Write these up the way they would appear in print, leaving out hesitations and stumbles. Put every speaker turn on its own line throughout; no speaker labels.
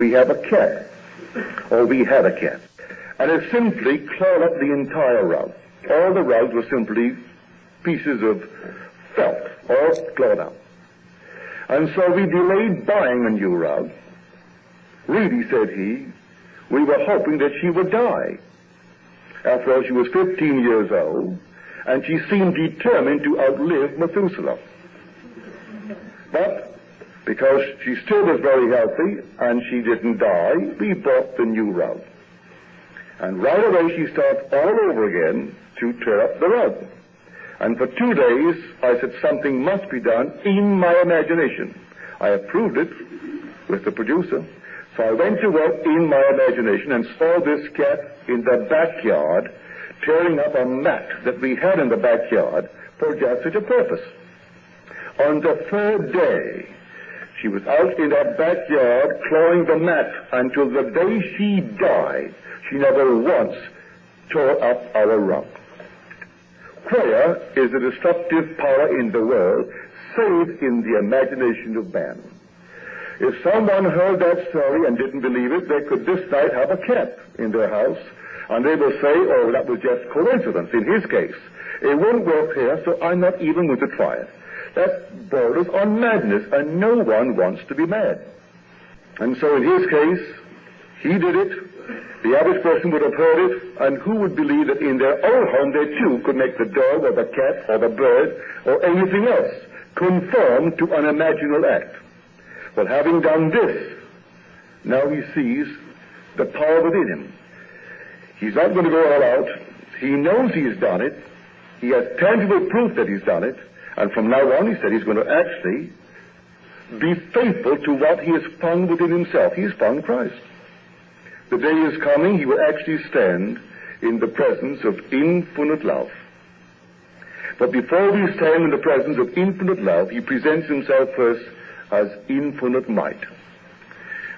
We have a cat, or we had a cat, and it simply clawed up the entire rug. All the rugs were simply pieces of felt, all clawed up. And so we delayed buying a new rug. Really, said he, we were hoping that she would die. After all, she was 15 years old, and she seemed determined to outlive Methuselah. But because she still was very healthy and she didn't die, we bought the new rug. And right away she started all over again to tear up the rug. And for 2 days I said something must be done in my imagination. I approved it with the producer. So I went to work in my imagination and saw this cat in the backyard tearing up a mat that we had in the backyard for just such a purpose. On the third day, she was out in that backyard clawing the mat until the day she died. She never once tore up our rug. Prayer is a destructive power in the world, save in the imagination of man. If someone heard that story and didn't believe it, they could this night have a cat in their house, and they will say, oh, that was just coincidence in his case. It won't work here, so I'm not even going to try it. That borders on madness, and no one wants to be mad. And so in his case, he did it. The average person would have heard it, and who would believe that in their own home they too could make the dog or the cat or the bird or anything else conform to an imaginal act? Well, having done this, now he sees the power within him. He's not going to go all out. He knows he's done it. He has tangible proof that he's done it. And from now on, he said, he's going to actually be faithful to what he has found within himself. He's found Christ. The day is coming, he will actually stand in the presence of infinite love. But before we stand in the presence of infinite love, he presents himself first as infinite might.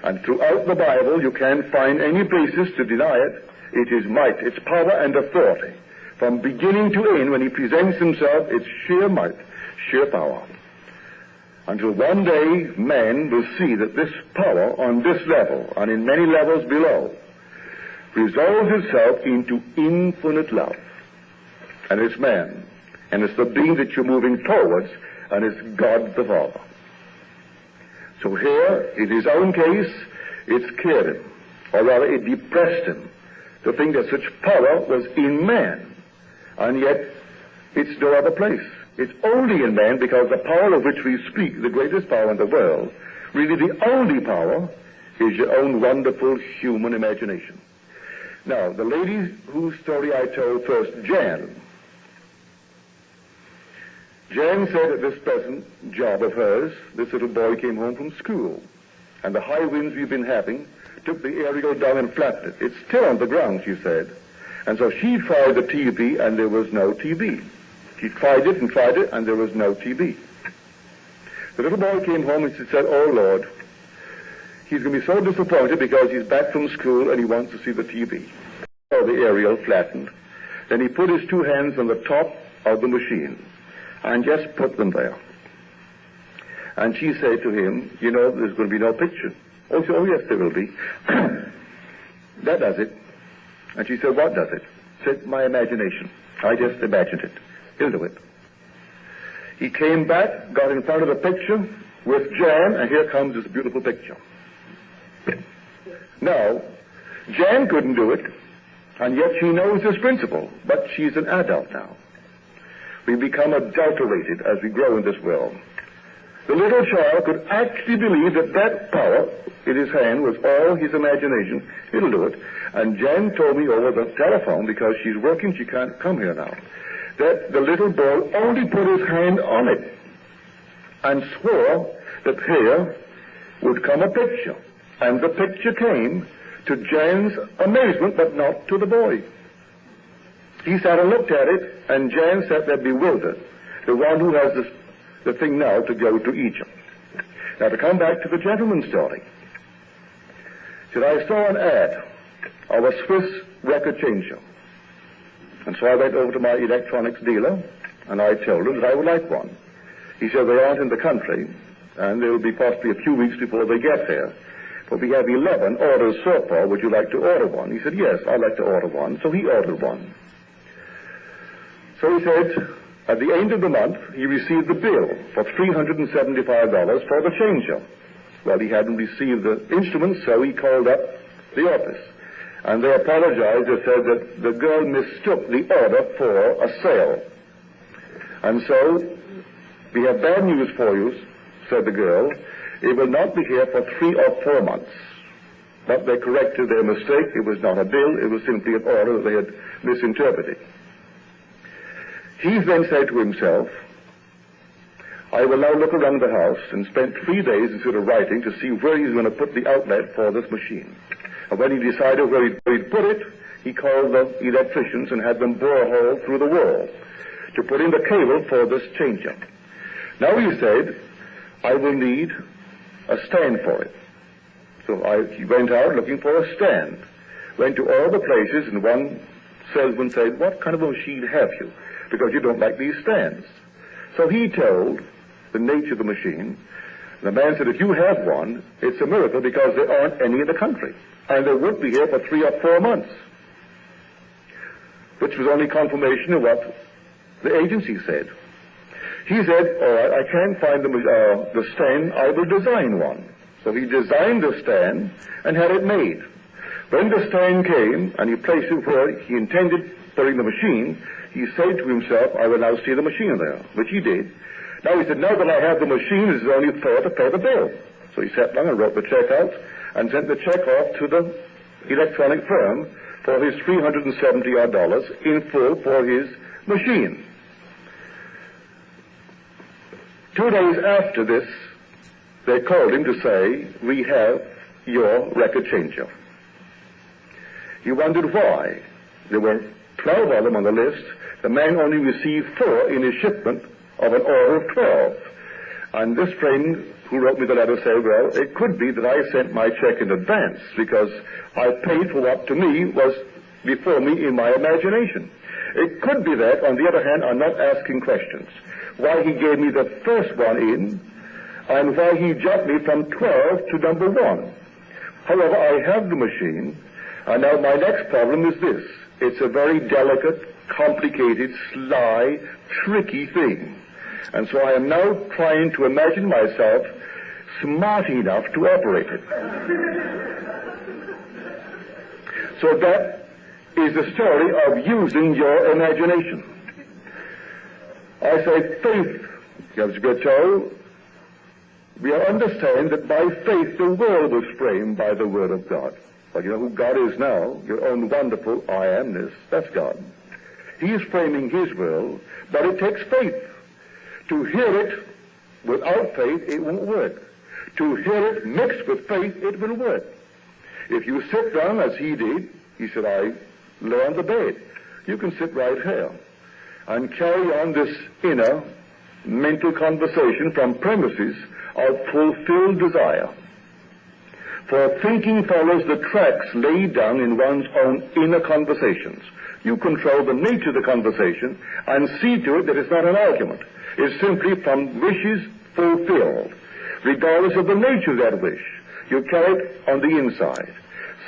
And throughout the Bible, you can't find any basis to deny it. It is might, it's power and authority. From beginning to end, when he presents himself, it's sheer might, sheer power. Until one day, man will see that this power on this level, and in many levels below, resolves itself into infinite love. And it's man, and it's the being that you're moving towards, and it's God the Father. So here, in his own case, it scared him, or rather it depressed him, to think that such power was in man. And yet, it's no other place. It's only in man, because the power of which we speak, the greatest power in the world, really the only power, is your own wonderful human imagination. Now, the lady whose story I told first, Jan said at this present job of hers, this little boy came home from school, and the high winds we've been having took the aerial down and flattened it. It's still on the ground, she said. And so she tried the TV, and there was no TV. She tried it, and there was no TV. The little boy came home and she said, oh, Lord, he's going to be so disappointed because he's back from school and he wants to see the TV. So the aerial flattened. Then he put his 2 hands on the top of the machine and just put them there. And she said to him, you know, there's going to be no picture. Oh, he said, oh, yes, there will be. That does it. And she said, what does it? Said, my imagination. I just imagined it. He'll do it. He came back, got in front of the picture with Jan, and here comes this beautiful picture. Now, Jan couldn't do it, and yet she knows this principle, but she's an adult now. We become adulterated as we grow in this world. The little child could actually believe that that power in his hand was all his imagination. He'll do it. And Jan told me over the telephone, because she's working, she can't come here now, that the little boy only put his hand on it and swore that here would come a picture. And the picture came, to Jan's amazement, but not to the boy. He sat and looked at it, and Jan sat there bewildered, the one who has the thing now to go to Egypt. Now, to come back to the gentleman's story. Said, I saw an ad of a Swiss record changer. And so I went over to my electronics dealer, and I told him that I would like one. He said, they aren't in the country, and they will be possibly a few weeks before they get here. Well, we have 11 orders so far. Would you like to order one? He said, yes, I'd like to order one. So he ordered one. So he said, at the end of the month, he received the bill for $375 for the changer. Well, he hadn't received the instrument, so he called up the office. And they apologized. They said that the girl mistook the order for a sale. And so, we have bad news for you, said the girl. It will not be here for 3 or 4 months. But they corrected their mistake. It was not a bill. It was simply an order that they had misinterpreted. He then said to himself, I will now look around the house, and spent 3 days instead of writing to see where he's going to put the outlet for this machine. And when he decided where he'd put it, he called the electricians and had them bore a hole through the wall to put in the cable for this changer. Now he said, I will need a stand for it. So he went out looking for a stand. Went to all the places, and one salesman said, what kind of a machine have you? Because you don't like these stands. So he told the nature of the machine. The man said, if you have one, it's a miracle because there aren't any in the country. And they would be here for 3 or 4 months. Which was only confirmation of what the agency said. He said, all right, I can't find the stand, I will design one. So he designed the stand and had it made. When the stand came and he placed it where he intended putting the machine, he said to himself, I will now see the machine there, which he did. Now he said, now that I have the machine, it is only fair to pay the bill. So he sat down and wrote the check out and sent the check off to the electronic firm for his $370 in full for his machine. 2 days after this, they called him to say, we have your record changer. He wondered why. There were 12 of them on the list. The man only received 4 in his shipment of an order of 12. And this friend who wrote me the letter said, well, it could be that I sent my check in advance because I paid for what to me was before me in my imagination. It could be that, on the other hand, I'm not asking questions. Why he gave me the first one in, and why he jumped me from 12 to number 1. However, I have the machine, and now my next problem is this. It's a very delicate, complicated, sly, tricky thing. And so I am now trying to imagine myself smart enough to operate it. So that is the story of using your imagination. I say faith, as we're told, we understand that by faith the world was framed by the Word of God. But you know who God is now? Your own wonderful I amness. That's God. He is framing His will, but it takes faith. To hear it without faith, it won't work. To hear it mixed with faith, it will work. If you sit down as he did, he said, I lay on the bed. You can sit right here and carry on this inner mental conversation from premises of fulfilled desire. For thinking follows the tracks laid down in one's own inner conversations. You control the nature of the conversation and see to it that it's not an argument. It's simply from wishes fulfilled. Regardless of the nature of that wish, you carry it on the inside.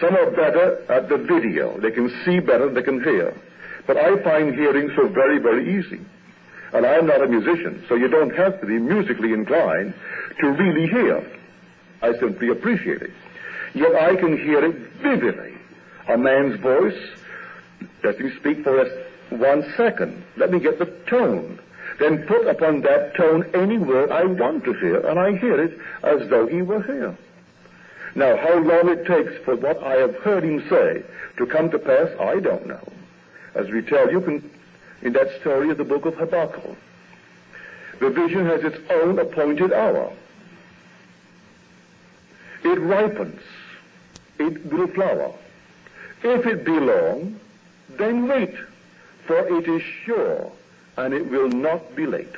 Some are better at the video. They can see better, they can hear. But I find hearing so very, very easy. And I'm not a musician, so you don't have to be musically inclined to really hear. I simply appreciate it. Yet I can hear it vividly. A man's voice, let him speak for us 1 second. Let me get the tone. Then put upon that tone any word I want to hear, and I hear it as though he were here. Now, how long it takes for what I have heard him say to come to pass, I don't know. As we tell you in that story of the book of Habakkuk, the vision has its own appointed hour. It ripens. It will flower. If it be long, then wait, for it is sure, and it will not be late.